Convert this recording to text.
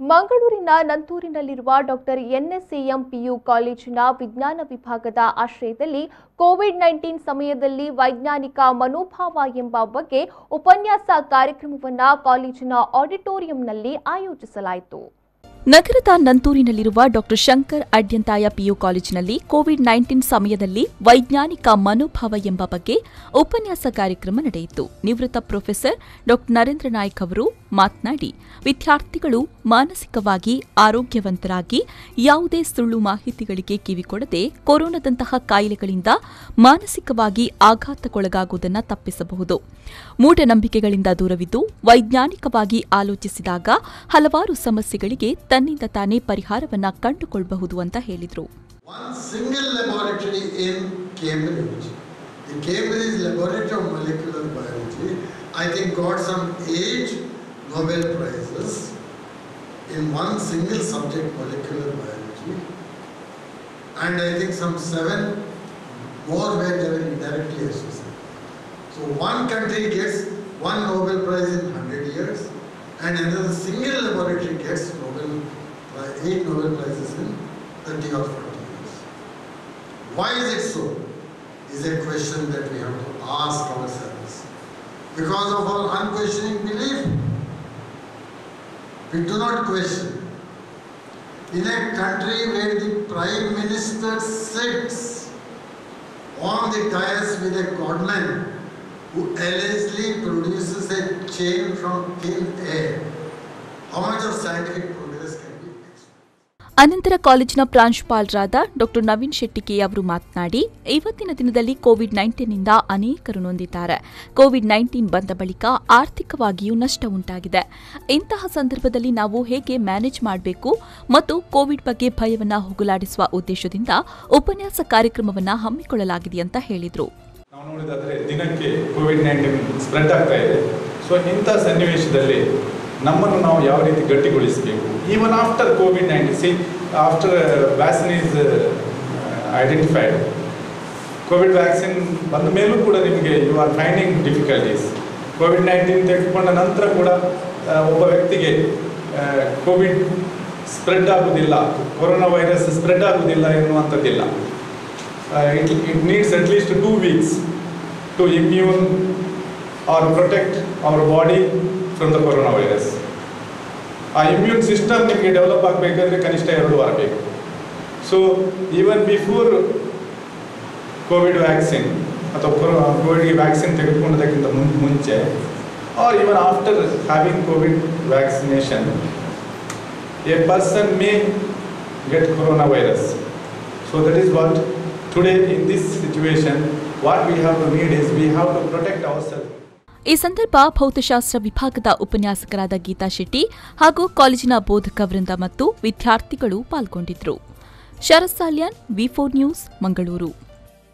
ಮಂಗಳೂರಿನ ನಂತೂರಿನಲ್ಲಿರುವ doctor ಎನ್ಎಸ್ಎಎಂ PU ಕಾಲೇಜಿನ ವಿಜ್ಞಾನ ವಿಭಾಗದ ಆಶ್ರಯದಲ್ಲಿ ಕೋವಿಡ್-19 ಸಮಯದಲ್ಲಿ ವೈಜ್ಞಾನಿಕ ಮನೋಭಾವ ಎಂಬ ಬಗ್ಗೆ ಉಪನ್ಯಾಸ ಕಾರ್ಯಕ್ರಮವನ್ನು ಕಾಲೇಜಿನ ಆಡಿಟೋರಿಯಂನಲ್ಲಿ ಆಯೋಜಿಸಲಾಯಿತು. ನಗರದ ನಂತೂರಿನಲ್ಲಿರುವ ಡಾಕ್ಟರ್ ಶಂಕರ್ ಅಡ್ಯಂತಾಯ ಪಿಯು ಕಾಲೇಜಿನಲ್ಲಿ ಕೋವಿಡ್-19 ಸಮಯದಲ್ಲಿ ವೈಜ್ಞಾನಿಕ ಮನೋಭಾವ ಎಂಬ ಬಗ್ಗೆ ಉಪನ್ಯಾಸ ಕಾರ್ಯಕ್ರಮ ನಡೆಯಿತು. ನಿವೃತ್ತ ಪ್ರೊಫೆಸರ್ ಡಾಕ್ಟರ್ ನರೇಂದ್ರ ನಾಯ್ಕ್ ಅವರು ಮಾತನಾಡಿ, ವಿದ್ಯಾರ್ಥಿಗಳು ಮಾನಸಿಕವಾಗಿ ಆರೋಗ್ಯವಂತರಾಗಿ ಯಾವುದೇ ಸುಳ್ಳು ಮಾಹಿತಿಗಳಿಗೆ ಕಿವಿಕೊಡದೆ ಕೊರೋನಾದಂತಹ ಕಾಯಿಲೆಗಳಿಂದ ಮಾನಸಿಕವಾಗಿ ಆಘಾತಕ್ಕೊಳಗಾಗುವುದನ್ನು ತಪ್ಪಿಸಬಹುದು. ಮೂಢನಂಬಿಕೆಗಳಿಂದ ದೂರವಿದ್ದು ವೈಜ್ಞಾನಿಕವಾಗಿ ಆಲೋಚಿಸಿದಾಗ ಹಲವಾರು ಸಮಸ್ಯೆಗಳಿಗೆ ತನ್ನಿಂದ ತಾನೇ ಪರಿಹಾರವನ್ನ ಕಂಡುಕೊಳ್ಳಬಹುದು ಅಂತ ಹೇಳಿದರು. One single laboratory in Cambridge, the Cambridge Laboratory of Molecular Biology, I think got some 8 Nobel Prizes in one single subject, molecular biology, and I think some 7 more where they were indirectly associated. So one country gets one Nobel Prize in 100 years, and another single laboratory gets 8 Nobel Prizes in 30 or 40 years. Why is it so? Is a question that we have to ask ourselves. Because of our unquestioning belief, we do not question. In a country where the Prime Minister sits on the dais with a godman who allegedly produces a chain from thin air, how much of scientific progress can be expected? ಅನಂತರ ಕಾಲೇಜಿನ ಪ್ರಾಂಶುಪಾಲರಾದ doctor Naveen Shetty ಅವರು ಮಾತನಾಡಿ, ಇವತ್ತಿನ ದಿನದಲ್ಲಿ ಕೋವಿಡ್-19ನಿಂದ ಅನೇಕರು ನೊಂದಿದ್ದಾರೆ. COVID-19 ಬಂದ ಬಳಿಕ ಆರ್ಥಿಕವಾಗಿಯೂ ನಷ್ಟ ಉಂಟಾಗಿದೆ. ಇಂತಹ ಸಂದರ್ಭದಲ್ಲಿ ನಾವು ಹೇಗೆ ಮ್ಯಾನೇಜ್ ಮಾಡಬೇಕು ಮತ್ತು ಕೋವಿಡ್ ಬಗ್ಗೆ ಭಯವನ್ನ ಹೋಗಲಾಡಿಸುವ ಉದ್ದೇಶದಿಂದ ಉಪನ್ಯಾಸ ಕಾರ್ಯಕ್ರಮವನ್ನು ಹಮ್ಮಿಕೊಳ್ಳಲಾಗಿದೆ ಅಂತ ಹೇಳಿದರು. ನಾವು ನೋಡಿದಾದ್ರೆ ದಿನಕ್ಕೆ ಕೋವಿಡ್-19 ಸ್ಪ್ರೆಡ್ ಆಗ್ತಾ ಇದೆ. ಸೊ ಇಂಥ ಸನ್ನಿವೇಶದಲ್ಲಿ ನಮ್ಮನ್ನು ನಾವು ಯಾವ ರೀತಿ ಗಟ್ಟಿಗೊಳಿಸಬೇಕು, ಈವನ್ ಆಫ್ಟರ್ ಕೋವಿಡ್-19, after vaccine is identified, Covid vaccine ಬಂದ ಮೇಲೂ ಕೂಡ ನಿಮಗೆ ಯು ಆರ್ ಫೈಂಡಿಂಗ್ ಡಿಫಿಕಲ್ಟೀಸ್. ಕೋವಿಡ್-19 ತೆಗೆದುಕೊಂಡ ನಂತರ ಕೂಡ ಒಬ್ಬ ವ್ಯಕ್ತಿಗೆ ಕೋವಿಡ್ ಸ್ಪ್ರೆಡ್ ಆಗುವುದಿಲ್ಲ, ಕೊರೋನಾ ವೈರಸ್ ಸ್ಪ್ರೆಡ್ ಆಗುವುದಿಲ್ಲ ಎನ್ನುವಂಥದ್ದಿಲ್ಲ. It needs at least 2 weeks to immune or protect our body from the coronavirus. ಆ ಇಮ್ಯೂನ್ ಸಿಸ್ಟಮ್ ನಿಮಗೆ ಡೆವಲಪ್ ಆಗಬೇಕಾದ್ರೆ ಕನಿಷ್ಠ 2 ವಾರ ಬೇಕು. So even before Covid vaccine ಅಥವಾ ಕೋವಿಡ್ಗೆ ವ್ಯಾಕ್ಸಿನ್ ತೆಗೆದುಕೊಂಡದಕ್ಕಿಂತ ಮುಂಚೆ or even after having Covid vaccination a person may get corona virus. So that is what today in this situation what we have to need is we have to protect ourselves. ಈ ಸಂದರ್ಭ ಭೌತಶಾಸ್ತ್ರ ವಿಭಾಗದ ಉಪನ್ಯಾಸಕರಾದ ಗೀತಾ ಶೆಟ್ಟಿ ಹಾಗೂ ಕಾಲೇಜಿನ ಬೋಧಕ ವೃಂದ ಮತ್ತು ವಿದ್ಯಾರ್ಥಿಗಳು ಪಾಲ್ಗೊಂಡಿದ್ದರು. ಶರತ್ ಸಾಲ್ಯಾನ್, ವಿ4 ನ್ಯೂಸ್, ಮಂಗಳೂರು.